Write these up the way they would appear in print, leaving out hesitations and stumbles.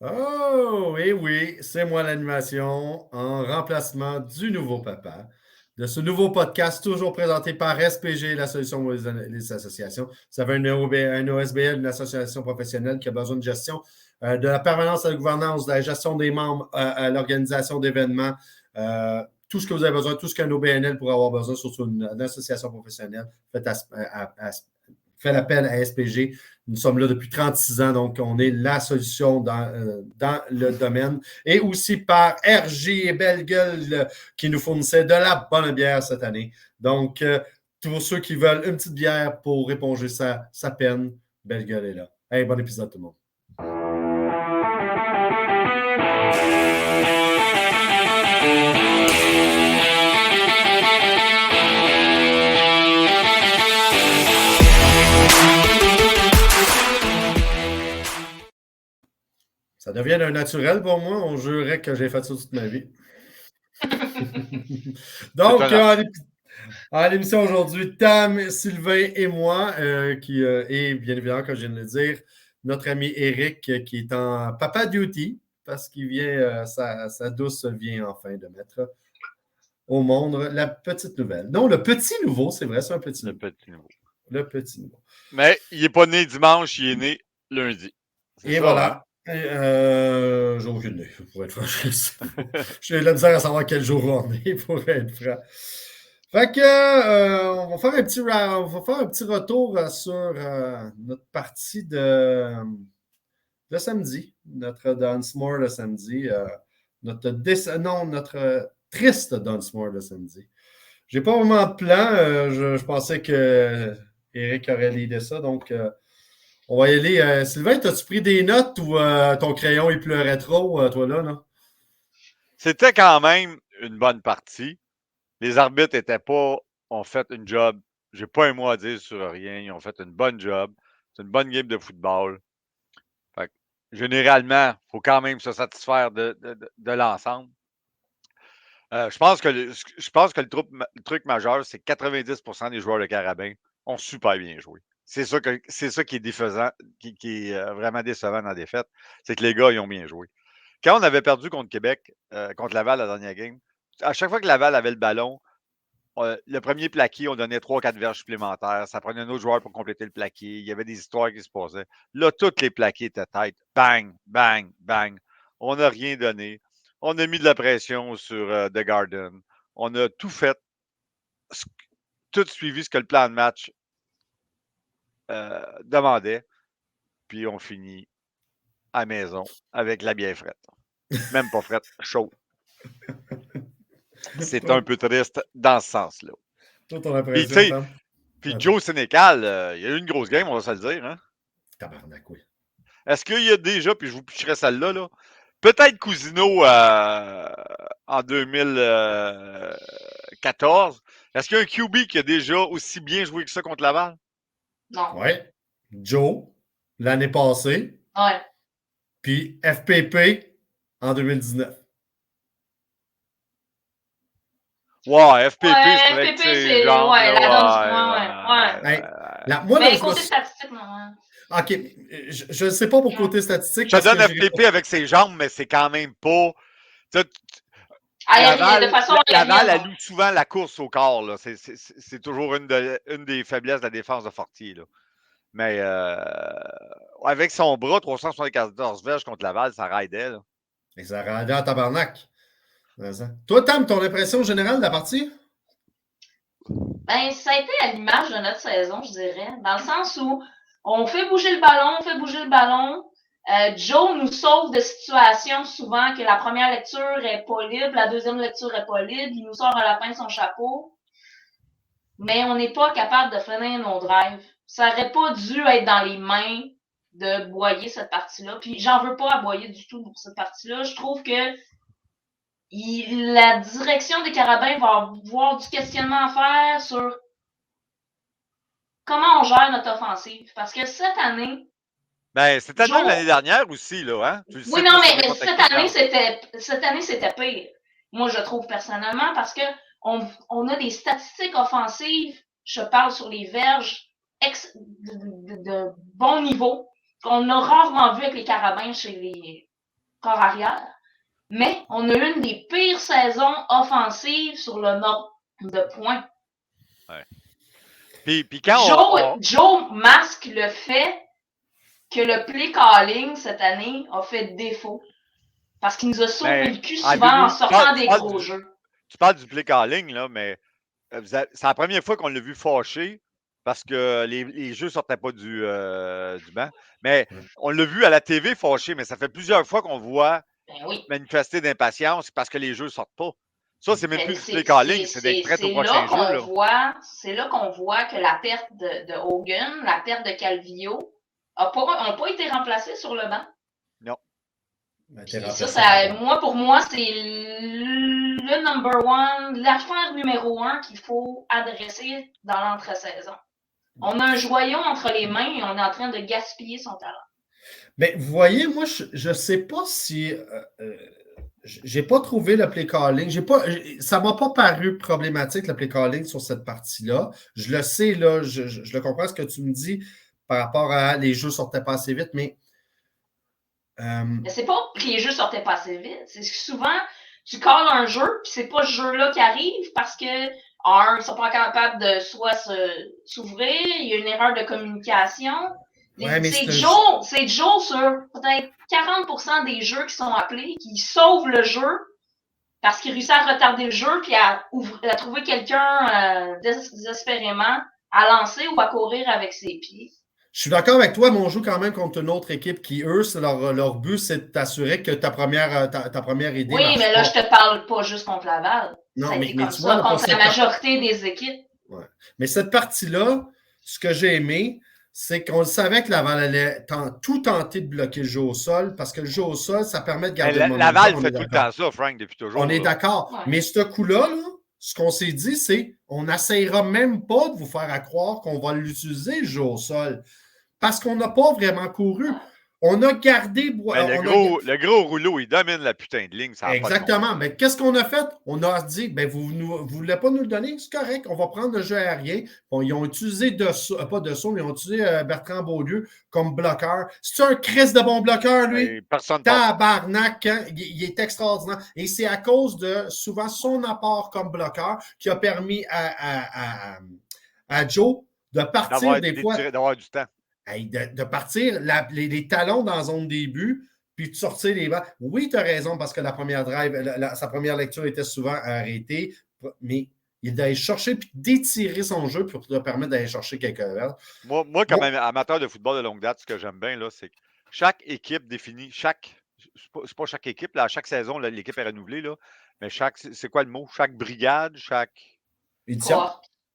Oh, et oui, c'est moi l'animation en remplacement du nouveau papa de ce nouveau podcast toujours présenté par SPG, la solution pour les associations. Ça veut un OSBL, une association professionnelle qui a besoin de gestion, de la permanence à la gouvernance, de la gestion des membres, à l'organisation d'événements, tout ce que vous avez besoin, tout ce qu'un OBNL pourrait avoir besoin, surtout une association professionnelle. Faites appel à SPG. Nous sommes là depuis 36 ans, donc on est la solution dans le domaine. Et aussi par RJ et Belle Gueule qui nous fournissaient de la bonne bière cette année. Donc, pour ceux qui veulent une petite bière pour éponger sa peine, Belle Gueule est là. Hey, bon épisode tout le monde. Ça devient un naturel pour moi. On jurerait que j'ai fait ça toute ma vie. Donc, à l'émission aujourd'hui, Tam, Sylvain et moi, et bien évidemment, comme je viens de le dire, notre ami Eric qui est en papa duty parce qu'il vient, sa douce vient enfin de mettre au monde la petite nouvelle. Non, le petit nouveau, c'est vrai, c'est un petit nouveau. Petit nouveau. Le petit nouveau. Mais il n'est pas né dimanche, il est né lundi. Et ça, voilà. Hein? J'ai aucune idée, pour être franc. J'ai de la misère à savoir quel jour on est, pour être franc. Fait que on va faire un petit retour sur notre partie de samedi, notre Dunsmore de samedi, notre triste Dunsmore de samedi. J'ai pas vraiment de plan. Je pensais que Eric aurait l'idée ça, donc on va y aller. Sylvain, t'as-tu pris des notes ou ton crayon il pleurait trop, toi là, non? C'était quand même une bonne partie. Les arbitres ont fait une job. J'ai pas un mot à dire sur rien. Ils ont fait une bonne job. C'est une bonne game de football. Fait que, généralement, il faut quand même se satisfaire de l'ensemble. Je pense que le truc majeur, c'est que 90% des joueurs de Carabin ont super bien joué. C'est ça qui est défaisant, qui est vraiment décevant dans la défaite. C'est que les gars, ils ont bien joué. Quand on avait perdu contre Québec, contre Laval la dernière game, à chaque fois que Laval avait le ballon, le premier plaqué, on donnait 3-4 verges supplémentaires. Ça prenait un autre joueur pour compléter le plaqué. Il y avait des histoires qui se passaient. Là, toutes les plaqués étaient tête. Bang, bang, bang. On n'a rien donné. On a mis de la pression sur The Garden. On a tout fait, tout suivi ce que le plan de match demandait. Puis on finit à la maison avec la bière frette. Même pas frette, chaude. C'est un peu triste dans ce sens-là. Toi, ton impression, Tam? Puis Joe Sénécal, il y a eu une grosse game, on va se le dire. Hein? Tabarnak, oui. Est-ce qu'il y a déjà, puis je vous picherai celle-là, là, peut-être Cousineau en 2014. Est-ce qu'il y a un QB qui a déjà aussi bien joué que ça contre Laval? Non. Ouais. Joe, l'année passée. Ouais. Puis FPP en 2019. Ouais, FPP, ouais, c'est FPP, c'est jambes, ouais, la donne. Hey, moi, mais côté statistique, non. OK. Je ne sais pas pour côté statistique. Je te donne FPP avec ses jambes, mais c'est quand même pas. Laval alloue souvent la course au corps. Là. C'est toujours une des faiblesses de la défense de Fortier. Là. Mais avec son bras, 374 verges contre Laval, ça raidait. Là. Et ça raidait en tabarnak. Toi, Tam, ton impression générale de la partie? Ben, ça a été à l'image de notre saison, je dirais. Dans le sens où on fait bouger le ballon, Joe nous sauve de situations souvent que la première lecture est pas libre, la deuxième lecture est pas libre, il nous sort à la fin son chapeau. Mais on n'est pas capable de finir nos drives. Ça aurait pas dû être dans les mains de Boyer, cette partie-là. Puis j'en veux pas à Boyer du tout pour cette partie-là. Je trouve que la direction des Carabins va avoir du questionnement à faire sur comment on gère notre offensive. Parce que cette année... Ben, c'était l'année dernière aussi, là, hein? Oui, non, mais cette année, c'était pire. Moi, je trouve personnellement, parce que on a des statistiques offensives, je parle sur les verges, de bon niveau, qu'on a rarement vu avec les Carabins chez corps arrière. Mais on a eu une des pires saisons offensives sur le nombre de points. Ouais. Puis quand Joe masque le fait que le play calling cette année a fait défaut. Parce qu'il nous a sauvé le cul souvent en sortant des gros jeux. Tu parles du play calling, là, mais c'est la première fois qu'on l'a vu fâché parce que les jeux ne sortaient pas du banc. Mais on l'a vu à la TV fâché, mais ça fait plusieurs fois qu'on voit manifester d'impatience parce que les jeux ne sortent pas. Ça, c'est même plus du play calling, c'est d'être prêt au prochain jeu. C'est là qu'on voit que la perte de Hogan, la perte de Calvillo n'ont pas été remplacés sur le banc. Non. Pour moi, c'est le number one, l'affaire numéro 1 qu'il faut adresser dans l'entre-saison. On a un joyau entre les mains et on est en train de gaspiller son talent. Mais vous voyez, moi, je ne sais pas si... j'ai pas trouvé le play calling. Ça ne m'a pas paru problématique, le play calling sur cette partie-là. Je le sais, là, je le comprends ce que tu me dis par rapport à les jeux sortaient pas assez vite, mais... Mais c'est pas que les jeux sortaient pas assez vite. C'est que souvent, tu calls un jeu, puis c'est pas ce jeu-là qui arrive parce que, ils sont pas capables de soit s'ouvrir, il y a une erreur de communication. C'est Joe sur peut-être 40% des jeux qui sont appelés, qui sauvent le jeu parce qu'il réussit à retarder le jeu puis à trouver quelqu'un désespérément à lancer ou à courir avec ses pieds. Je suis d'accord avec toi, mais on joue quand même contre une autre équipe qui, eux, leur but, c'est de t'assurer que ta première idée. Oui, mais là, je te parle pas juste contre Laval. Non, mais comme tu vois, contre la majorité des équipes. Ouais. Mais cette partie-là, ce que j'ai aimé, c'est qu'on savait que Laval allait tout tenter de bloquer le jeu au sol, parce que le jeu au sol, ça permet de garder le momentum. Laval fait tout le temps ça, Frank, depuis toujours. On est d'accord. Ouais. Mais ce coup-là, ce qu'on s'est dit, c'est on n'essayera même pas de vous faire croire qu'on va l'utiliser, le jeu au sol. Parce qu'on n'a pas vraiment couru. On a gardé... le gros rouleau, il domine la putain de ligne. Ça exactement. Mais qu'est-ce qu'on a fait? On a dit, vous ne voulez pas nous le donner? C'est correct, on va prendre le jeu aérien. Bon, ils ont utilisé pas Dessau, mais ils ont utilisé Bertrand Beaulieu comme bloqueur. C'est un Christ de bon bloqueur, lui? Personne Tabarnak, hein? Il est extraordinaire. Et c'est à cause de, souvent, son apport comme bloqueur qui a permis à Joe de partir des fois... D'avoir du temps. De partir les talons dans la zone début, puis de sortir les balles. Oui, tu as raison, parce que la première drive, sa première lecture était souvent arrêtée, mais il d'aller chercher puis d'étirer son jeu pour te permettre d'aller chercher quelques verres. Moi, comme amateur de football de longue date, ce que j'aime bien, là, c'est que chaque équipe définit, c'est pas chaque équipe, là, à chaque saison, là, l'équipe est renouvelée, là, mais c'est quoi le mot? Chaque brigade, chaque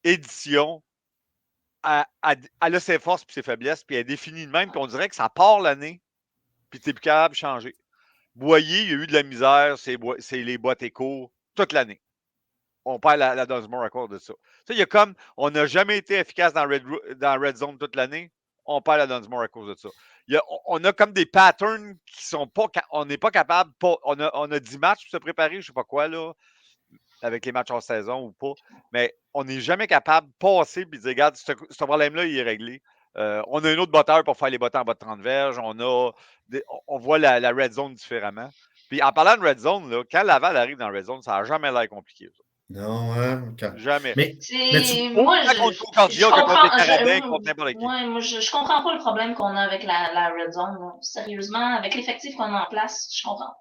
édition elle a ses forces et ses faiblesses, puis elle est définie de même, puis on dirait que ça part l'année, puis tu n'es plus capable de changer. Boyer, il y a eu de la misère, c'est les boîtes éco toute l'année. On perd la Dunsmore à cause de ça. Il y a comme, on n'a jamais été efficace dans Red Zone toute l'année, on perd la Dunsmore à cause de ça. On a comme des patterns qui sont pas, on n'est pas capable, on a 10 matchs pour se préparer, je ne sais pas quoi, là, avec les matchs en saison ou pas, mais on n'est jamais capable de passer et de dire, regarde, ce problème-là, il est réglé. On a un autre botteur pour faire les botteurs en bas de 30 verges. On voit la red zone différemment. Puis en parlant de red zone, là, quand Laval arrive dans la red zone, ça n'a jamais l'air compliqué. Ça. Non, hein? Okay. Jamais. Mais moi, je comprends pas le problème qu'on a avec la red zone. Là. Sérieusement, avec l'effectif qu'on a en place, je comprends.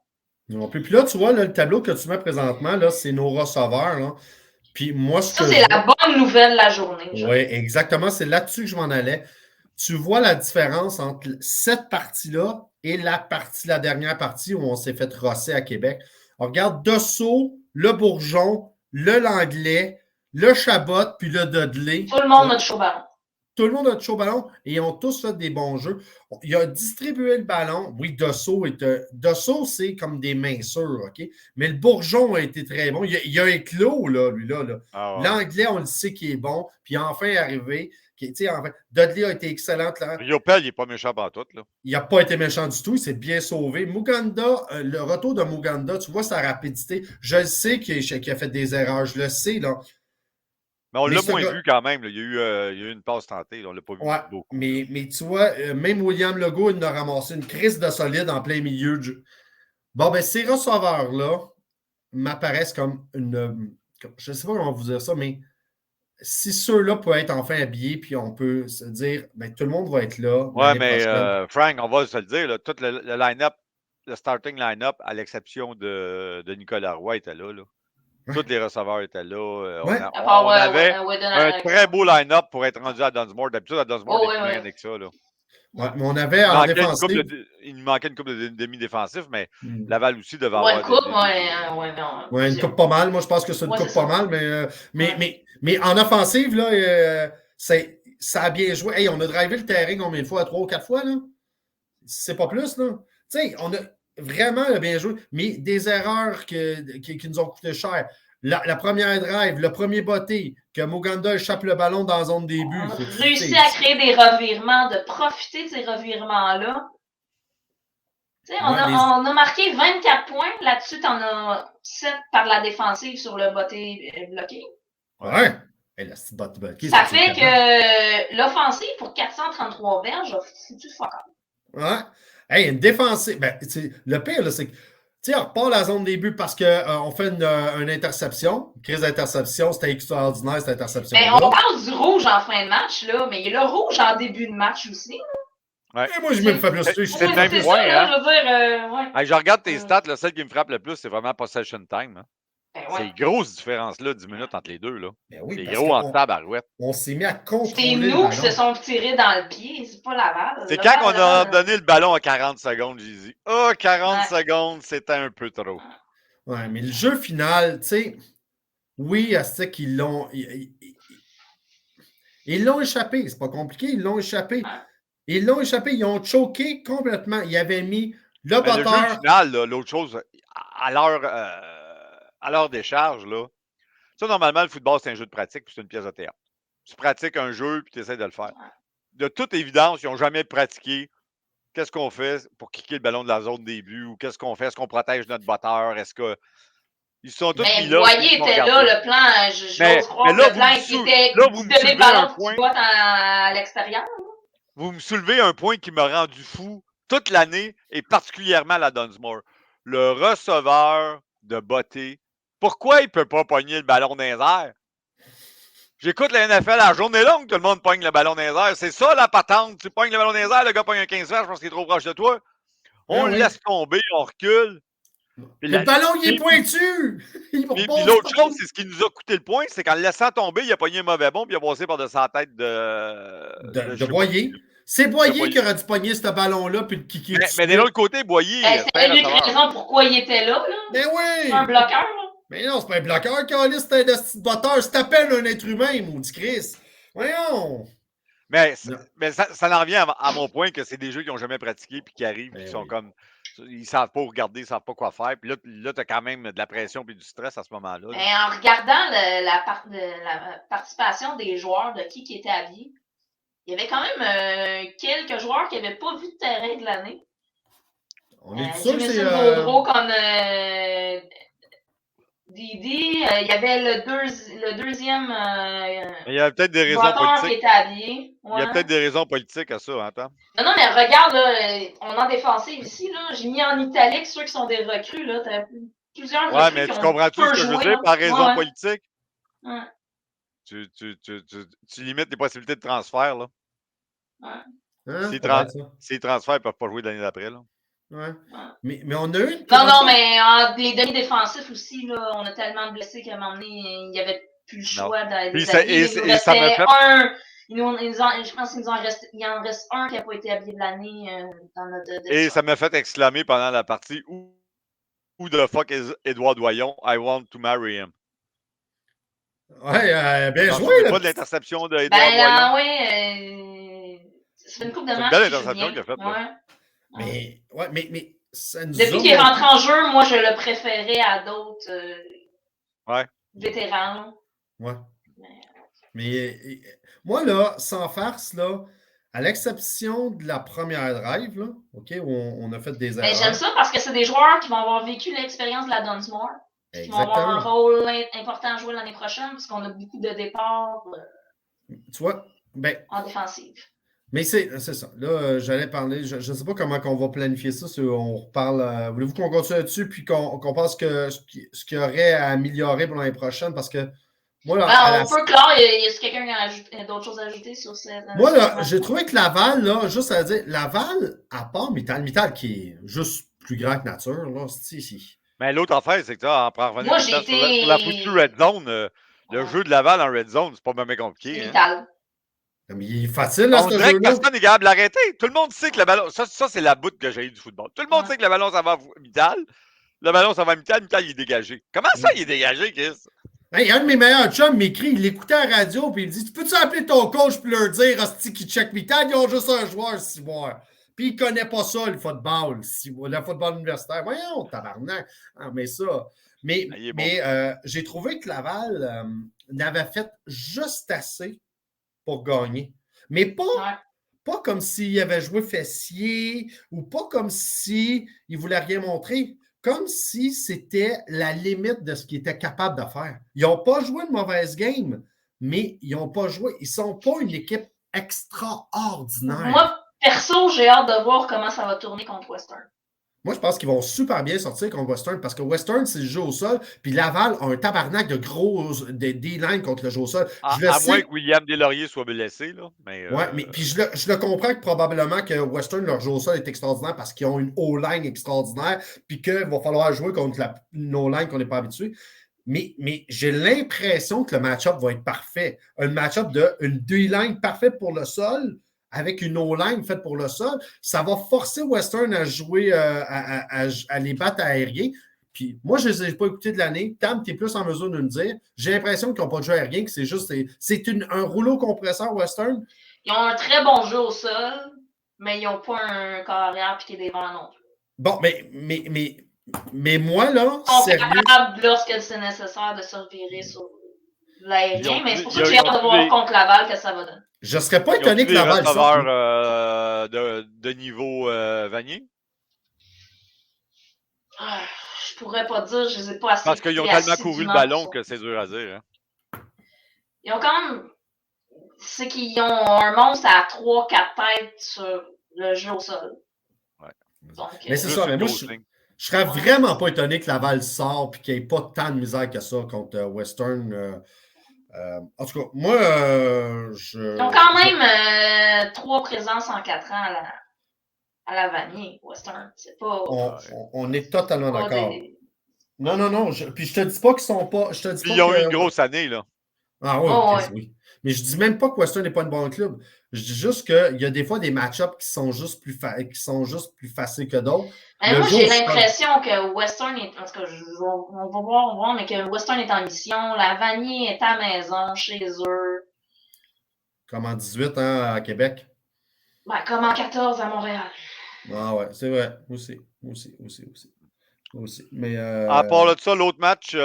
Non plus. Puis là, tu vois, là, le tableau que tu mets présentement, là, c'est nos receveurs. Là. Puis moi, ça, c'est la bonne nouvelle de la journée. Oui, exactement. C'est là-dessus que je m'en allais. Tu vois la différence entre cette partie-là et la dernière partie où on s'est fait rosser à Québec. On regarde Dessau, le Bourgeon, le Langlais, le Chabot, puis le Dudley. Tout le monde a de chaud ballon. Tout le monde a de chaud ballon et ils ont tous fait des bons jeux. Il a distribué le ballon. Oui, Dessau, c'est comme des minceurs, OK? Mais le Bourgeon a été très bon. Il a éclos, là, lui-là. Là. Ah ouais. L'Anglais, on le sait qu'il est bon. Puis enfin est arrivé. Dudley a été excellent. Riopel, il n'est pas méchant par tout. Là. Il n'a pas été méchant du tout. Il s'est bien sauvé. Muganda, le retour de Muganda, tu vois sa rapidité. Je le sais qu'il a fait des erreurs. Je le sais, là. Mais on l'a moins vu quand même. Là. Il y a eu une passe tentée. Là. On ne l'a pas vu beaucoup. Mais tu vois, même William Legault, il a ramassé une crise de solide en plein milieu. Bon, ben, ces receveurs-là m'apparaissent comme je ne sais pas comment vous dire ça, mais si ceux-là peuvent être enfin habillés, puis on peut se dire, ben, tout le monde va être là Ouais, l'année mais prochaine. Frank, on va se le dire, là, tout le line-up, le starting line-up, à l'exception de Nicolas Roy, était là. Tous les receveurs étaient là. Ouais. À part On avait Whedon un très Alexandre. beau line-up pour être rendu à Dunsmore. D'habitude, à Dunsmore, Oh, on est oui, plus oui. rien que ça. Là. Ouais, mais on avait en défensive. Il nous manquait une couple de demi-défensifs, mais Hmm. Laval aussi devait Ouais, une avoir coupe, ouais, non. Ouais, une coupe pas mal. Moi, je pense que c'est une Ouais, coupe c'est pas ça. mal, mais en offensive, là, ça a bien joué. Hey, on a drivé le terrain combien de fois? 3 ou 4 fois, là? C'est pas plus, là. Tu sais, on a vraiment bien joué, mais des erreurs qui nous ont coûté cher. La première drive, le premier botté, que Moganda échappe le ballon dans la zone des buts. On a réussi à créer des revirements, de profiter de ces revirements-là. On a marqué 24 points. Là-dessus, tu en as 7 par la défensive sur le botté bloqué. Ouais. Hey, la petite botte bloquée, ça fait que l'offensive, pour 433 verges, a foutu fuck all. Ouais. Hey, une défensive. Ben, le pire, c'est que on repart la zone des buts parce qu'on fait une interception. Une crise d'interception, c'était extraordinaire, cette interception-là. On parle du rouge en fin de match, là, mais il y a le rouge en début de match aussi. Ouais. Et moi, je me fais plus. C'est le même point. Ça, je veux dire, ouais. Je regarde tes stats, là, celle qui me frappe le plus, c'est vraiment possession time. Hein. Ouais. C'est une grosse différence, là, 10 minutes entre les deux. Là. Ben oui, c'est gros en tabarouette. On s'est mis à contrôler. C'est nous qui se sont tirés dans le pied, c'est pas Laval. C'est quand on a donné le ballon à 40 secondes, j'ai dit, 40 secondes, c'était un peu trop. Ouais, mais le jeu final, tu sais, oui, à ce qu'ils l'ont. Ils l'ont échappé, c'est pas compliqué, ils l'ont échappé. Ils l'ont échappé, ils ont choqué complètement. Ils avaient mis le batteur. Le jeu final, l'autre chose, à l'heure des charges, là, ça, normalement, le football, c'est un jeu de pratique puis c'est une pièce de théâtre. Tu pratiques un jeu puis tu essaies de le faire. De toute évidence, ils n'ont jamais pratiqué qu'est-ce qu'on fait pour kicker le ballon de la zone des buts ou qu'est-ce qu'on fait, est-ce qu'on protège notre batteur, est-ce que. Ils sont tous mis là. Boyer était là, le plan, j'ose croire là, le plan qui était là, vous de me donner le soulevez ballon un que point. tu bottes à l'extérieur. Vous me soulevez un point qui m'a rendu fou toute l'année et particulièrement à la Dunsmore. Le receveur de Botté, pourquoi il ne peut pas pogner le ballon dans les airs? J'écoute la NFL, la journée longue, tout le monde pogne le ballon dans les airs. C'est ça la patente. Tu pognes le ballon dans les airs, le gars pogne un 15 verges parce qu'il est trop proche de toi. On le laisse tomber, on recule. Le ballon, il est pointu! Puis l'autre chose, c'est ce qui nous a coûté le point, c'est qu'en le laissant tomber, il a pogné un mauvais bon, puis il a passé par-dessus la tête de Boyer. C'est Boyer qui aurait dû pogner ce ballon-là puis le kicker. Mais de l'autre côté, Boyer. C'est une raison pourquoi il était là. Mais oui! C'est un bloqueur. Là. Mais non, c'est pas un bloqueur, Calis, c'est un petit botteur. C'est à peine un être humain, maudit Chris. Voyons! Mais ça en revient à mon point que c'est des jeux qui n'ont jamais pratiqué puis qui arrivent et qui sont comme. Ils savent pas où regarder, ils savent pas quoi faire. Puis là tu as quand même de la pression et du stress à ce moment-là. En regardant la participation des joueurs de qui était habillé, il y avait quand même quelques joueurs qui n'avaient pas vu de terrain de l'année. On est sûr que c'est Gaudreau comme Didi. Il y avait le deuxième il y a peut-être des raisons politiques. Qui était habillé. Ouais. Il y a peut-être des raisons politiques à ça, hein, Non, mais regarde, là, on en défensive ici. J'ai mis en italique ceux qui sont des recrues. Là. T'as plusieurs recrues. Ouais, mais tu comprends-tu ce que je veux dire par raison politique? Ouais. Tu limites les possibilités de transfert, là. Ouais. Ces transferts ne peuvent pas jouer l'année d'après, là. Ouais. Mais on a eu une. Non, mais en des demi-défensifs aussi, là, on a tellement de blessés qu'à un moment donné, il n'y avait plus le choix d'aller. Et ça me fait. Je pense qu'il en reste un qui n'a pas été habillé de l'année dans notre. Et ça m'a fait exclamer pendant la partie Who the fuck is Edouard Doyon? I want to marry him. Ouais, bien joué. Pas de l'interception d'Edouard Doyon. Oui. C'est une coupe de match. C'est une belle interception qu'il a faite. Mais ça nous depuis qu'il est rentré en jeu, moi, je le préférais à d'autres vétérans. Ouais. Mais moi, là, sans farce, là, à l'exception de la première drive, là, OK, où on a fait des erreurs. J'aime ça parce que c'est des joueurs qui vont avoir vécu l'expérience de la Dunsmore. Qui vont avoir un rôle important à jouer l'année prochaine parce qu'on a beaucoup de départs tu vois, en défensive. Mais c'est ça. Là, j'allais parler, je ne sais pas comment on va planifier ça, si on reparle. Voulez-vous qu'on continue là-dessus, puis qu'on pense que ce qu'il y aurait à améliorer pour l'année prochaine? Parce que moi, là, On peut clore. Y a quelqu'un qui a d'autres choses à ajouter sur cette. moi, là, j'ai trouvé que Laval, là, juste à dire, Laval, à part Mittal qui est juste plus grand que nature, là, Mais l'autre affaire, c'est que ça, pour en revenir Moi, tout le j'ai temps sur la foutue été. Red Zone, le jeu de Laval en Red Zone, c'est pas même C'est compliqué. Hein? vital. Mais il est facile, là, On ce dirait que jeu-là. personne n'est capable de l'arrêter. Tout le monde sait que le ballon. Ça c'est la boute que j'ai eu du football. Tout le monde sait que le ballon, ça va à Mittal. Le ballon, ça va à Mittal. Mittal, il est dégagé. Comment ça, il est dégagé, Chris? Hey, un de mes meilleurs chums m'écrit, il l'écoutait à la radio, puis il dit: Tu peux-tu appeler ton coach pour leur dire, hostie, qui check Mittal, ils ont juste un joueur, 6 mois. Puis il connaît pas ça, le football, le football universitaire. Voyons, tabarnak. Ah, mais ça. Mais, Ah, il est bon. j'ai trouvé que Laval n'avait fait juste assez pour gagner. Mais pas comme s'il avait joué fessier ou pas comme s'il ne voulait rien montrer. Comme si c'était la limite de ce qu'ils étaient capables de faire. Ils n'ont pas joué une mauvaise game, mais ils n'ont pas joué. Ils ne sont pas une équipe extraordinaire. Moi, perso, j'ai hâte de voir comment ça va tourner contre Western. Moi, je pense qu'ils vont super bien sortir contre Western parce que Western, c'est le jeu au sol, puis Laval a un tabarnak de gros D-line contre le jeu au sol. À moins que William Deslauriers soit blessé. Là, mais, mais puis je le comprends que probablement que Western, leur jeu au sol est extraordinaire parce qu'ils ont une O-line extraordinaire, puis qu'il va falloir jouer contre une O-line qu'on n'est pas habitué. Mais j'ai l'impression que le match-up va être parfait. Un match-up d'une D-line parfaite pour le sol, avec une O-line faite pour le sol, ça va forcer Western à jouer, à les battre aériens. Puis moi, je ne les ai pas écoutés de l'année. Tam, tu es plus en mesure de me dire. J'ai l'impression qu'ils n'ont pas de jeu aérien, que c'est juste un rouleau compresseur Western. Ils ont un très bon jeu au sol, mais ils n'ont pas un carrière piqué des vents non plus. Bon, mais moi, là, ils sont capables, lorsque c'est nécessaire, de se revirer sur l'aérien, mais c'est pour ça que j'ai hâte de voir contre Laval que ça va donner. Je ne serais pas étonné que Laval sorte. De niveau Vanier? Je pourrais pas dire, je les ai pas assez. Parce qu'ils ont tellement couru le ballon que c'est dur à dire. Hein. Ils ont quand même. C'est qu'ils ont un monstre à 3-4 têtes sur le jeu au sol. Ouais. Donc, mais c'est ça, mais moi, je serais vraiment pas étonné que Laval sorte et qu'il n'y ait pas tant de misère que ça contre Western. En tout cas, moi, Ils ont quand même 3 présences en 4 ans à la Vanier, Western. C'est pas. On est totalement d'accord. Non. Puis je te dis pas qu'ils sont pas. Je te dis puis ils ont eu une grosse année, là. Ah oui, oui. Mais je dis même pas que Western n'est pas un bon club. Je dis juste qu'il y a des fois des match-ups qui sont juste plus faciles que d'autres. Moi, j'ai l'impression que Western est. En tout cas, on va voir, mais que Western est en mission. La Vanier est à la maison, chez eux. Comme en 18 ans à Québec. Ben, comme en 14 à Montréal. Ah ouais, c'est vrai. Aussi. Mais, à part de ça, l'autre match.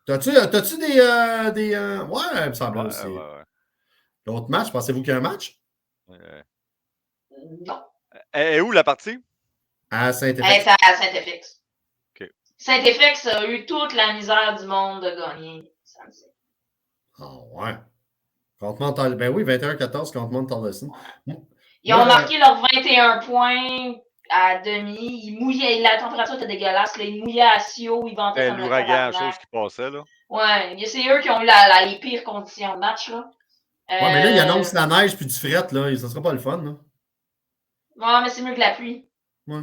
T'as-tu des. Ouais, il me semble aussi. Ouais. L'autre match, pensez-vous qu'il y a un match? Non. Et où la partie? À Saint-Effix. Elle est à Saint-Effix. Okay. Saint-Effix a eu toute la misère du monde de gagner samedi. Ah ouais. Contre Montal. Ben oui, 21-14 contre Montalvesson. Ils ont marqué leurs 21 points à demi. Ils mouillaient. La température était dégueulasse. Là. Ils mouillaient à Sio. Ils ventaient comme l'ouragan, chose qui passait, là. Ouais. C'est eux qui ont eu les pires conditions de match, là. Ouais, mais là, ils annoncent la neige puis du fret, là. Ça sera pas le fun, là. Ouais, mais c'est mieux que la pluie. Ouais.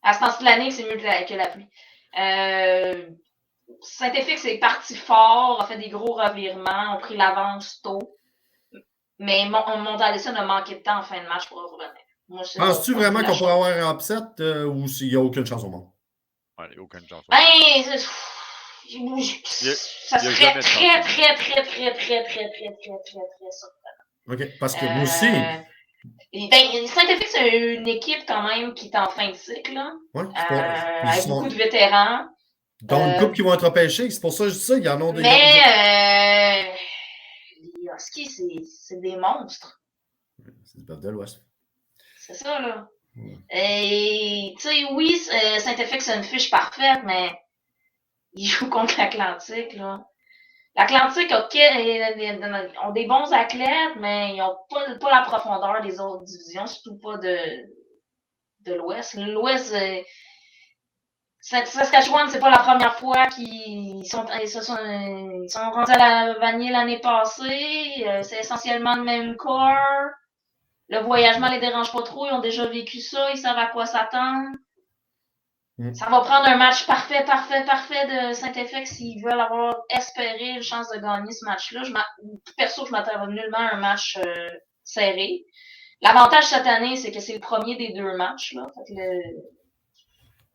À ce temps-ci de l'année, c'est mieux que la pluie. Saint-Effix est parti fort, a fait des gros revirements, ont pris l'avance tôt. Mais Montalvesson a manqué de temps en fin de match pour revenir. Penses-tu vraiment qu'on pourrait avoir un upset ou s'il n'y a aucune chance au monde? Ouais, il n'y a aucune chance au monde. Ça serait très surprenant. OK, parce que moi aussi. Saint-Effix, c'est une équipe quand même qui est en fin de cycle, là. Ouais, avec beaucoup de vétérans. Dont une couple qui vont être repêchés. C'est pour ça que je dis ça. Il y en a des. Mais les Huskies, c'est des monstres. C'est du bœuf de l'Ouest. C'est ça, là. Et, tu sais, oui, Saint-Effix a une fiche parfaite, mais il joue contre l'Atlantique, là. L'Atlantique ont des bons athlètes, mais ils n'ont pas la profondeur des autres divisions, surtout pas de l'Ouest. L'Ouest, Saskatchewan, c'est pas la première fois qu'ils sont rendus à la Vanier l'année passée. C'est essentiellement le même corps. Le voyagement les dérange pas trop. Ils ont déjà vécu ça. Ils savent à quoi s'attendre. Ça va prendre un match parfait de Saint-Effect s'ils veulent espérer une chance de gagner ce match-là. Perso, je m'attends nullement à un match serré. L'avantage cette année, c'est que c'est le premier des 2 matchs. Là. Fait que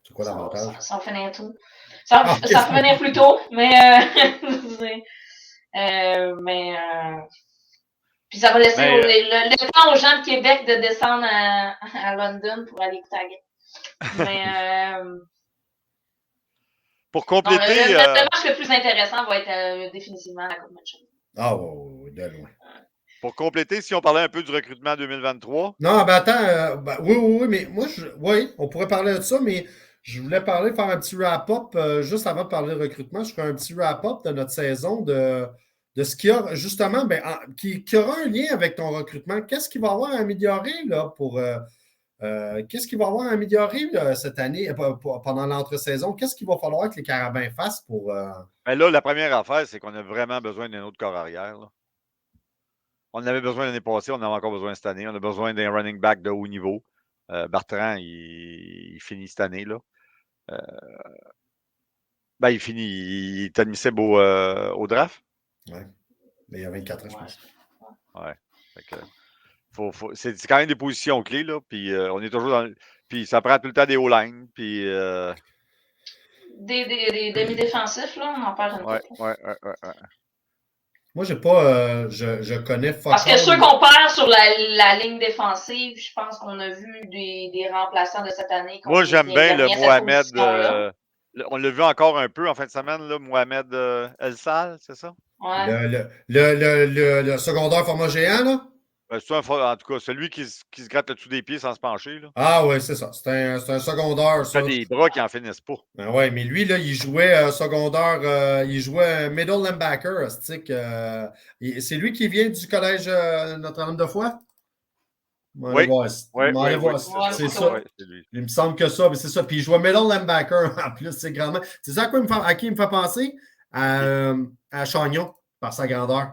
c'est quoi l'avantage? Ça va finir tout. Ça va finir plus tôt, mais puis ça va laisser le temps aux gens de Québec de descendre à London pour aller écouter la game. Mais pour compléter. Le match le plus intéressant va être définitivement la Coupe Mitchell. Ah oui, de loin. Pour compléter, si on parlait un peu du recrutement 2023. Non, ben attends, oui, mais moi, on pourrait parler de ça, mais je voulais faire un petit wrap-up, juste avant de parler de recrutement, je ferai un petit wrap-up de notre saison, de ce qu'il y a, justement, qui aura un lien avec ton recrutement. Qu'est-ce qu'il va y avoir à améliorer, là, qu'est-ce qu'il va y avoir à améliorer cette année, pendant l'entre-saison? Qu'est-ce qu'il va falloir que les Carabins fassent pour... Ben là, la première affaire, c'est qu'on a vraiment besoin d'un autre corps arrière, là. On en avait besoin l'année passée, on en a encore besoin cette année. On a besoin d'un running back de haut niveau. Bertrand, il finit cette année, là. Il finit, il est admissible au draft. Oui, mais il y a 24 ans, je pense. Ouais. C'est quand même des positions clés, là. Puis on est toujours dans. Puis ça prend tout le temps des O-line. Puis. Des demi-défensifs, là, on en parle un peu. Ouais. Moi, j'ai pas. Je connais Parce que ceux qu'on perd sur la ligne défensive, je pense qu'on a vu des remplaçants de cette année. Moi, j'aime bien le Mohamed. On l'a vu encore un peu en fin de semaine, là, Mohamed El Sal, c'est ça? Ouais. Le secondaire format géant, là? En tout cas, celui qui se gratte le dessous des pieds sans se pencher. Là. Ah oui, c'est ça. C'est un secondaire. Ça a des bras qui en finissent pas. Ben ouais, mais lui, là, il jouait secondaire, il jouait middle linebacker. C'est lui qui vient du collège Notre-Dame-de-Foy? Oui. C'est ça. Il me semble que ça, mais c'est ça. Puis il jouait middle linebacker en plus, c'est grandement. C'est ça à qui il me fait penser? À Chagnon, par sa grandeur.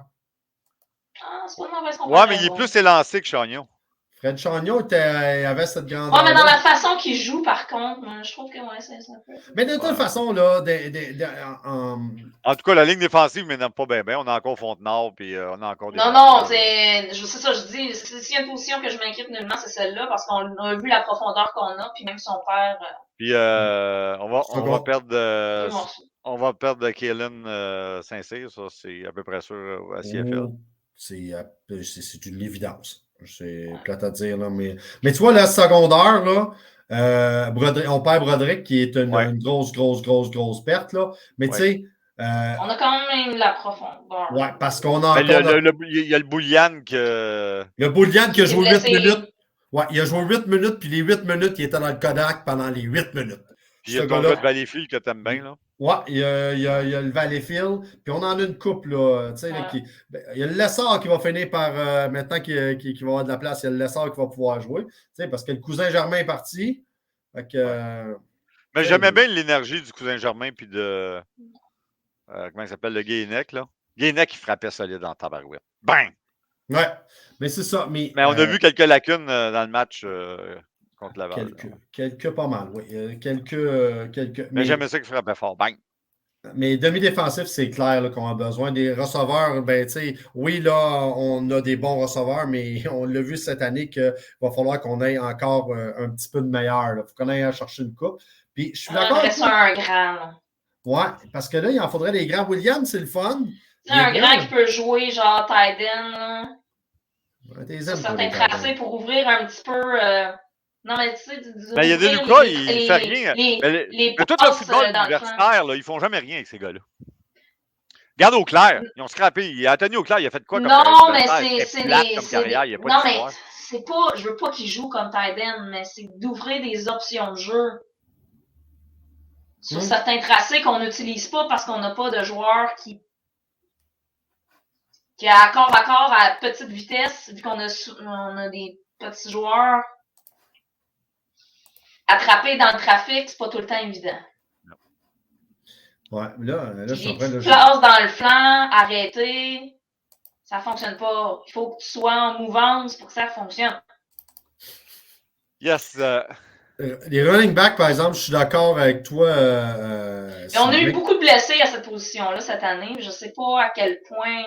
Ah, c'est pas une mauvaise comparaison. Ouais, mais il est plus élancé que Chagnon. Fred Chagnon avait cette grandeur. Ouais, mais dans la façon qu'il joue, par contre, je trouve que c'est un peu. Mais de toute façon, là, en tout cas, la ligne défensive ne m'énerve pas bien. On a encore Fontenard, puis on a encore des. Non, c'est ça, je dis. S'il y a une position que je m'inquiète nullement, c'est celle-là, parce qu'on a vu la profondeur qu'on a, puis même son père. Puis on va perdre Kalen Saint-Cyr, ça, c'est à peu près sûr à CFL. C'est une évidence. C'est plate à dire, là, mais tu vois, le secondaire, là, on perd Broderick, qui est une grosse perte, là. Mais tu sais. On a quand même la profondeur. Ouais, parce qu'on a. Il y a le Boulian que. Le Boulian qui a joué 8 minutes. Ouais, il a joué 8 minutes, puis les 8 minutes, il était dans le Kodak pendant les 8 minutes. Puis il y a ton gars de Valleyfield que t'aimes bien, là. Ouais, il y a le Valleyfield, puis on en a une couple, là. Tu sais, il y a le Lessard qui va finir par, maintenant qu'il va avoir de la place, il y a le Lessard qui va pouvoir jouer. Tu sais, parce que le cousin Germain est parti. Fait que, mais j'aimais bien l'énergie du cousin Germain, puis de. Comment il s'appelle, le Guénec, là? Guénec, il frappait solide en tabarouette. Bang! Ouais, mais c'est ça. Mais on a vu quelques lacunes dans le match contre Laval. Quelques pas mal, oui. Quelques. Mais j'aimais ça qu'il frappait fort. Bang! Mais demi-défensif, c'est clair là, qu'on a besoin. Des receveurs, ben, tu sais, oui, là, on a des bons receveurs, mais on l'a vu cette année qu'il va falloir qu'on ait encore un petit peu de meilleur. Il faut qu'on aille chercher une coupe. Puis, je suis d'accord. Il reste un grand. Ouais, parce que là, il en faudrait des grands. Williams, c'est le fun. C'est un grand qui peut jouer, genre Tyden. Ouais, sur certains tracés pour ouvrir un petit peu. Non, mais tu sais, il y a des Lucas, il fait rien. Mais tout le football universitaire, là, ils font jamais rien avec ces gars-là. Regarde Auclair, ils ont scrappé. Anthony Auclair, il a fait quoi comme non, mais c'est carrière, il y a pas non, mais c'est pas. Je veux pas qu'il joue comme Tyden, mais c'est d'ouvrir des options de jeu sur certains tracés qu'on n'utilise pas parce qu'on n'a pas de joueurs qui qui a corps à corps à petite vitesse, vu qu'on a des petits joueurs attrapés dans le trafic, c'est pas tout le temps évident. Ouais, là je suis en train de... Place dans le flanc, arrêter, ça fonctionne pas. Il faut que tu sois en mouvance pour que ça fonctionne. Yes. Les running backs, par exemple, je suis d'accord avec toi. Mais on a eu beaucoup de blessés à cette position-là cette année. Je sais pas à quel point.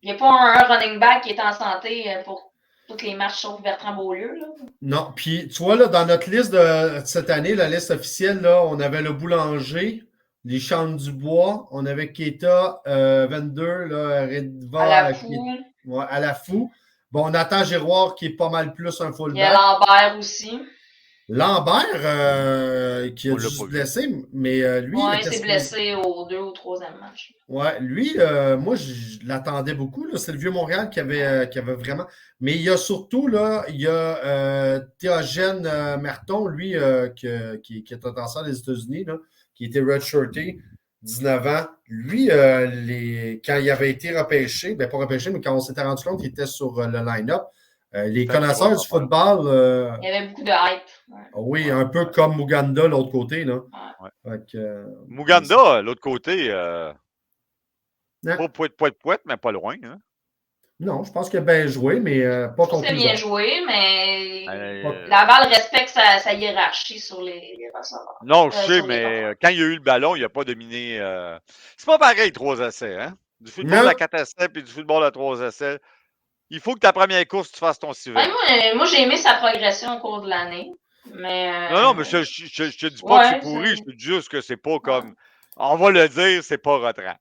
Il n'y a pas un running back qui est en santé pour tous les matchs sauf Bertrand Beaulieu. Là. Non, puis tu vois, là, dans notre liste de cette année, la liste officielle, là, on avait le Boulanger, les Champs du Bois, on avait Keita, 22, là, Redva, à la Fou. Ouais, à la Fou. Bon, on attend Giroir qui est pas mal plus un fullback. Il y a Lambert aussi. Lambert, qui a dû se blesser, mais lui... Oui, il s'est blessé au 2 ou 3e match. Ouais, lui, moi, je l'attendais beaucoup. C'est le Vieux-Montréal qui avait vraiment... Mais il y a surtout, là, il y a Théogène Merton, lui, qui est un ancien des États-Unis, là, qui était redshirté, 19 ans. Lui, quand il avait été repêché, pas repêché, mais quand on s'était rendu compte qu'il était sur le line-up, les connaisseurs du football... il y avait beaucoup de hype. Ouais. Oui, un peu comme Muganda, l'autre côté. Là. Ouais. Muganda, l'autre côté, pas poète, mais pas loin. Hein? Non, je pense qu'il a bien joué, mais pas contre nous. Il a bien joué, mais Laval respecte sa hiérarchie sur les receveurs. Non, je sais, mais quand il a eu le ballon, il n'a pas dominé. C'est pas pareil, 3 essais. Hein? Du football à 4 essais puis du football à 3 essais. Il faut que ta première course, tu fasses ton civet. Moi, j'ai aimé sa progression au cours de l'année. Mais, non, mais je te dis pas que c'est pourri, je te dis juste que c'est pas comme. On va le dire, c'est pas Rotran.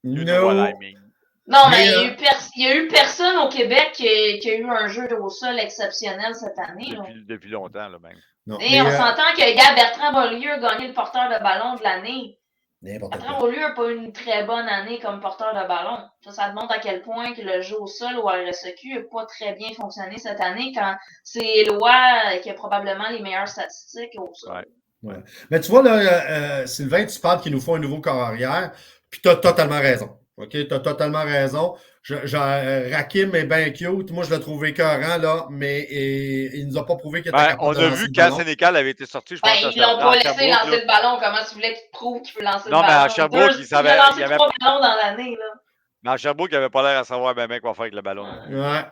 Non, mais il y a eu personne au Québec qui a eu un jeu au sol exceptionnel cette année. Depuis longtemps, là, même. Et on s'entend que gars, Bertrand Beaulieu a gagné le porteur de ballon de l'année. Bertrand Beaulieu n'a pas eu une très bonne année comme porteur de ballon. Ça montre à quel point que le jeu au sol ou à RSEQ n'a pas très bien fonctionné cette année quand c'est Éloi qui a probablement les meilleures statistiques au sol. Ouais. Mais tu vois, là, Sylvain, tu parles qu'il nous faut un nouveau corps arrière, puis tu as totalement raison. OK, tu as totalement raison. Rakim est bien cute. Moi, je l'ai trouvé écœurant, là, mais il nous a pas prouvé qu'il était capable on de a vu quand Sénécal avait été sorti, je pense que ils l'ont pas laissé lancer le ballon. Comment tu voulais qu'il te prouve qu'il peut lancer le ballon? Non, mais à Sherbrooke, il savait... Il avait 3 ballons dans l'année, là. Mais à Sherbrooke, il n'avait pas l'air à savoir quoi faire avec le ballon. Ouais.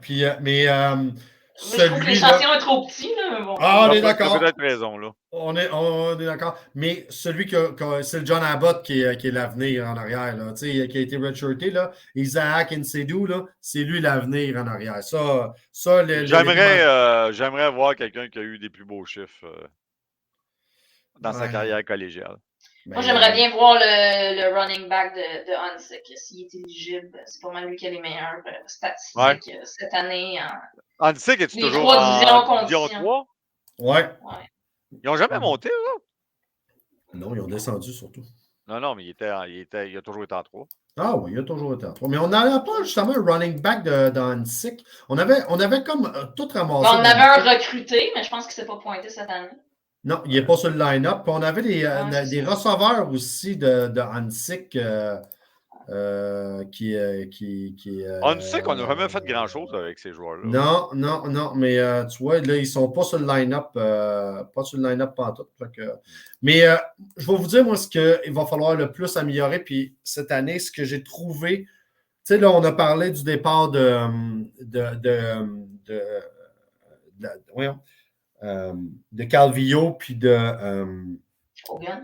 Puis, mais... je trouve que l'échantillon est trop petit. Là, bon. Ah, on est d'accord. Tu as peut-être raison. Là. On est d'accord. Mais celui c'est le John Abbott qui est l'avenir en arrière. Là. Qui a été redshirté. Là. Isaac Nsedou, c'est lui l'avenir en arrière. J'aimerais voir quelqu'un qui a eu des plus beaux chiffres dans sa carrière collégiale. Moi, j'aimerais bien voir le running back de Hansik, s'il est éligible. C'est pas mal lui qui a les meilleures statistiques cette année. Hansik, est-tu toujours en Division 3? Ouais. Ils n'ont jamais monté, là? Non, ils ont descendu surtout. Non, mais il a toujours été en 3. Ah oui, il a toujours été en 3. Mais on n'avait pas justement un running back de Hansik. On avait comme tout ramassé. On avait un recruté, mais je pense qu'il ne s'est pas pointé cette année. Non, il n'est pas sur le line-up. Puis on avait des receveurs aussi de Hansik qui Hansik, on n'a jamais fait grand-chose avec ces joueurs-là. Non, mais tu vois, là, ils ne sont pas sur le line-up. Pas sur le line-up pantoute. Mais je vais vous dire, moi, ce qu'il va falloir le plus améliorer. Puis cette année, ce que j'ai trouvé, tu sais, là, on a parlé du départ de Calvillo puis de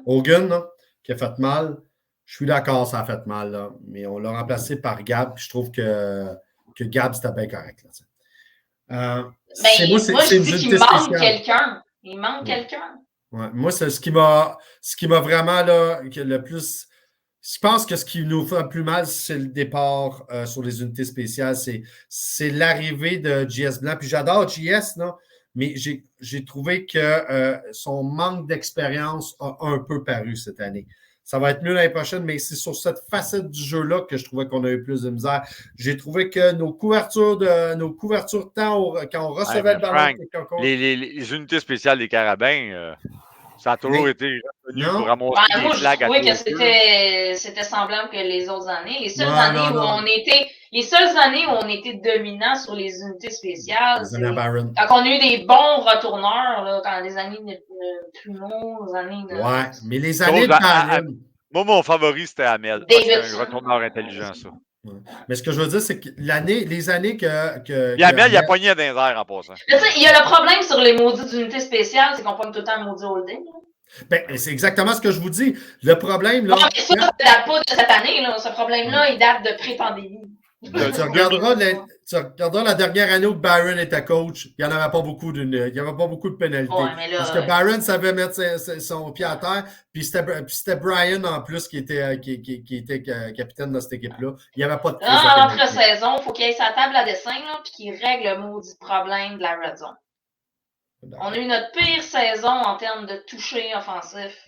Hogan là, qui a fait mal. Je suis d'accord, ça a fait mal, là, mais on l'a remplacé par Gab. Puis je trouve que Gab, c'était bien correct. Là, je dis qu'il manque quelqu'un. Il manque quelqu'un. Ouais, moi, c'est ce qui m'a vraiment là, le plus. Je pense que ce qui nous fait plus mal, c'est le départ sur les unités spéciales. C'est l'arrivée de JS Blanc. Puis j'adore JS, là, mais j'ai trouvé que son manque d'expérience a un peu paru cette année. Ça va être mieux l'année prochaine, mais c'est sur cette facette du jeu-là que je trouvais qu'on a eu plus de misère. J'ai trouvé que nos couvertures de temps, quand on recevait le ballon... Les unités spéciales des Carabins, Ça a toujours Mais- été retenu Non. pour ramasser Ben, des moi, je flags à trouvais que tous les deux. c'était semblable que les autres années. Les seules Ouais, années non, où non. les seules années où on était dominant sur les unités spéciales, Les c'est années à Barron. quand on a eu des bons retourneurs, là, quand les années de Trumeau, les années de Ouais, mais les années de Chose Barron. Moi, mon favori, c'était Hamel. Ah, c'était un Davidson. retourneur intelligent, ça. Ouais. Mais ce que je veux dire, c'est que les années que Puis Hamel, il a Hamel- pogné dans les airs en passant. Mais tu sais, il y a le problème sur les maudites unités spéciales, c'est qu'on pogne tout le temps un maudit holding. Ben, c'est exactement ce que je vous dis. Le problème, là. Bon, mais ça date pas de cette année, là. Ce problème-là, il date de pré-pandémie. Ben, tu regarderas la dernière année où Barron était coach, il n'y en avait pas beaucoup il y avait pas beaucoup de pénalités. Ouais, mais là, Parce que Barron savait mettre son pied à terre, puis c'était Brian en plus qui était capitaine de cette équipe-là. Il n'y avait pas de crise là, de en pénalité. saison, il faut qu'il ait sa table à dessin, là, puis qu'il règle le maudit problème de la red zone. On a eu notre pire saison en termes de toucher offensif.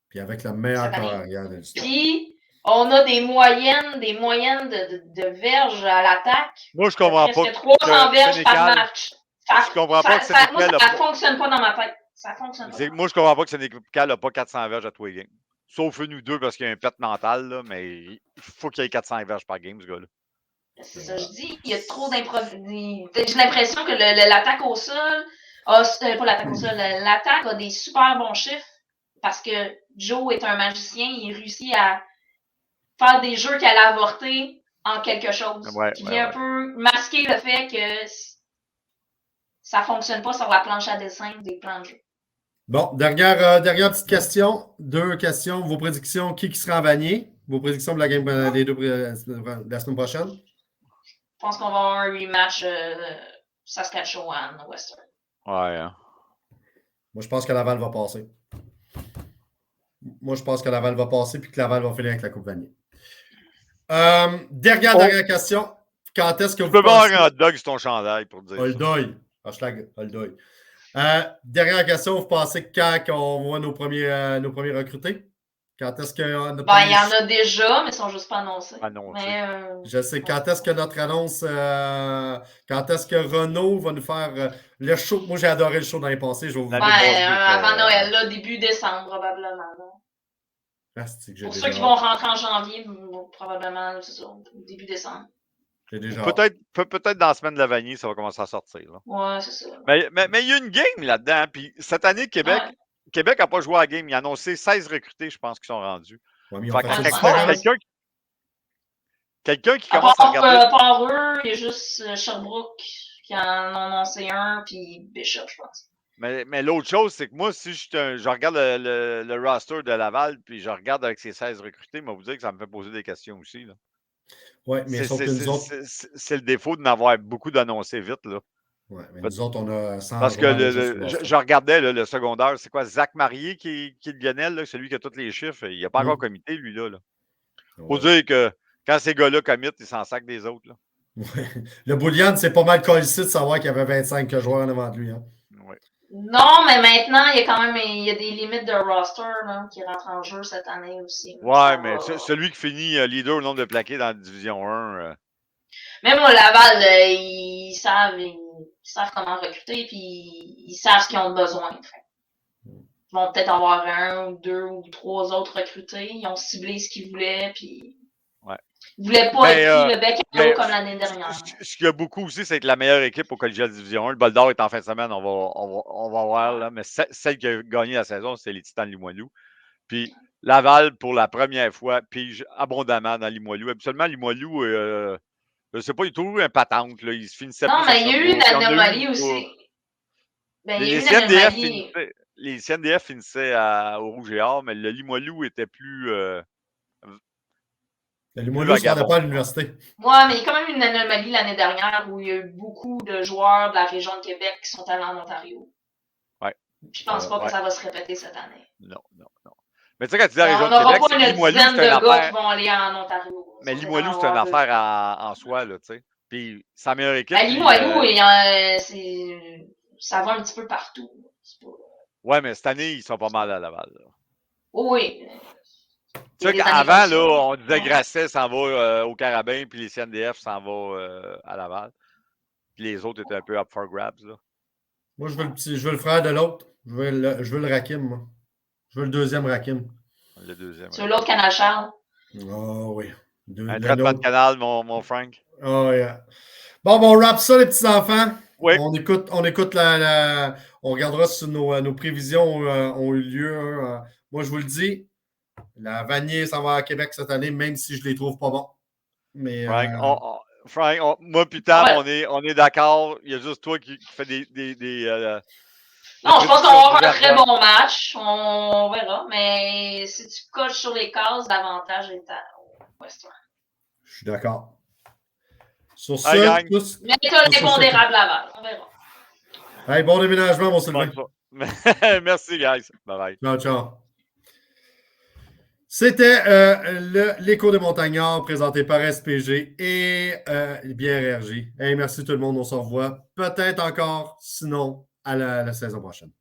Puis avec le meilleur Cette année. corps arrière de l'histoire. Puis, on a des moyennes de verges à l'attaque. Moi, je comprends pas Presque 300 verges par Sénécal, match. je comprends pas que Moi, Sénécal ça fonctionne pas dans ma tête. Ça fonctionne pas. Moi, je comprends pas que Sénécal n'a pas 400 verges à tous les games. Sauf nous deux parce qu'il y a un pet mental, là, mais il faut qu'il y ait 400 verges par game, ce gars-là. C'est ça, je dis. Il y a trop d'improvisation. J'ai l'impression que l'attaque au sol, pas l'attaque au sol, l'attaque a des super bons chiffres parce que Joe est un magicien. Il réussit à faire des jeux qu'elle a avortés en quelque chose. Qui vient un peu masquer le fait que ça fonctionne pas sur la planche à dessin des plans de jeu. Bon, dernière petite question. 2 questions. Vos prédictions, qui sera en Vanier? Vos prédictions de la game de la semaine prochaine? Je pense qu'on va avoir un rematch Saskatchewan-Western. Ouais. Hein. Moi, je pense que Laval va passer. Moi, je pense que Laval va passer puis que Laval va finir avec la Coupe Vanier. Dernière question. Quand est-ce que vous peux pas pensez... avoir un hot dog sur ton chandail pour dire Holdoy. Hashtag Holdoy. Dernière question. Vous pensez quand on voit nos premiers recrutés? Quand est-ce que notre il y en a déjà, mais ils sont juste pas annoncés. annoncé. Je sais. Quand est-ce que notre annonce... quand est-ce que Renaud va nous faire le show? Moi, j'ai adoré le show dans les passés. Je vais vous avant Noël, là, début décembre, probablement. Pour ceux qui vont rentrer en janvier, probablement, c'est ça, début décembre. Peut-être dans la semaine de la vanille, ça va commencer à sortir. Là. Ouais, c'est ça. Mais il y a une game là-dedans. Puis cette année, Québec n'a pas joué à la game. Il a annoncé 16 recrutés, je pense, qui sont rendus. Ouais, mais quelqu'un qui commence à regarder... À part eux, il y a juste Sherbrooke qui en a annoncé un, puis Bishop, je pense. Mais l'autre chose, c'est que moi, si je regarde le roster de Laval, puis je regarde avec ces 16 recrutés, je vais vous dire que ça me fait poser des questions aussi. Là. Ouais, mais c'est le défaut de n'avoir beaucoup d'annoncés vite. Là. Ouais, mais nous autres, on a 100. Parce que je regardais le secondaire, c'est quoi? Zach Marié qui est le Lionel, là, celui qui a tous les chiffres. Il n'a pas encore comité, lui. Là. Faut dire que quand ces gars-là committent, ils s'en sacent des autres. Là. Ouais. Le Boulian, c'est pas mal collé de savoir qu'il y avait 25 joueurs en avant de lui. Hein. Ouais. Non, mais maintenant, il y a des limites de roster là, qui rentrent en jeu cette année aussi. Ouais, mais celui qui finit leader au nombre de plaqués dans la Division 1. Même au Laval, ils savent comment recruter, puis ils savent ce qu'ils ont besoin. Ils vont peut-être avoir 1 ou 2 ou 3 autres recrutés. Ils ont ciblé ce qu'ils voulaient, puis ils ne voulaient pas être pris le bec à l'eau comme l'année dernière. Ce qu'il y a beaucoup aussi, c'est que la meilleure équipe au Collegial Division 1, le Bol d'Or est en fin de semaine, on va voir, là, mais celle qui a gagné la saison, c'est les Titans de Limoilou. Puis Laval, pour la première fois, pige abondamment dans Limoilou. Habituellement, Limoilou, je ne sais pas, il trouve un patente. Là, il se finissait non, mais il y a eu une anomalie aussi. Ben, les CNDF finissaient au Rouge et Or, mais le Limoilou était plus... le Limoilou ne se rendait pas à l'université. Oui, mais il y a quand même une anomalie l'année dernière où il y a eu beaucoup de joueurs de la région de Québec qui sont allés en Ontario. Ouais. Je pense pas que ça va se répéter cette année. Non. Mais tu sais, quand tu dis la région de Québec, c'est Limoilou, c'est une affaire... qui vont aller en Ontario. Mais Limoilou, c'est une affaire en soi, là, tu sais. Puis sa meilleure équipe... Limoilou, ça va un petit peu partout. Ouais, mais cette année, ils sont pas mal à Laval. Là. Oui. Tu sais qu'avant, là, on disait Grasset s'en va au Carabin, puis les CNDF s'en vont à Laval. Puis les autres étaient un peu up for grabs. Là. Moi, je veux le frère de l'autre. Je veux le Rakim, moi. Je veux le deuxième Rakim. Le deuxième. Sur l'autre Canal Charles. Oh oui. Un traitement de canal, mon Frank. Oh yeah. Bon, on wrap ça, les petits-enfants. Oui. On écoute on regardera si nos prévisions ont eu lieu. Hein. Moi, je vous le dis, la Vanier s'en va à Québec cette année, même si je les trouve pas bons. Mais, Frank, moi puis Tam, ouais. on est d'accord. Il y a juste toi qui fait des non, je pense qu'on va avoir un très bon match. On verra. Mais si tu coches sur les cases, l'avantage est au Western. Je suis d'accord. Sur ça, tous. Mais tu as l'impondérable Laval. On verra. Hey, bon déménagement, mon Sylvain. Merci, guys. Bye-bye. Ciao, ciao. C'était l'écho des montagnards présenté par SPG et bien RJ. Hey, merci tout le monde. On se revoit peut-être encore, sinon à la saison prochaine.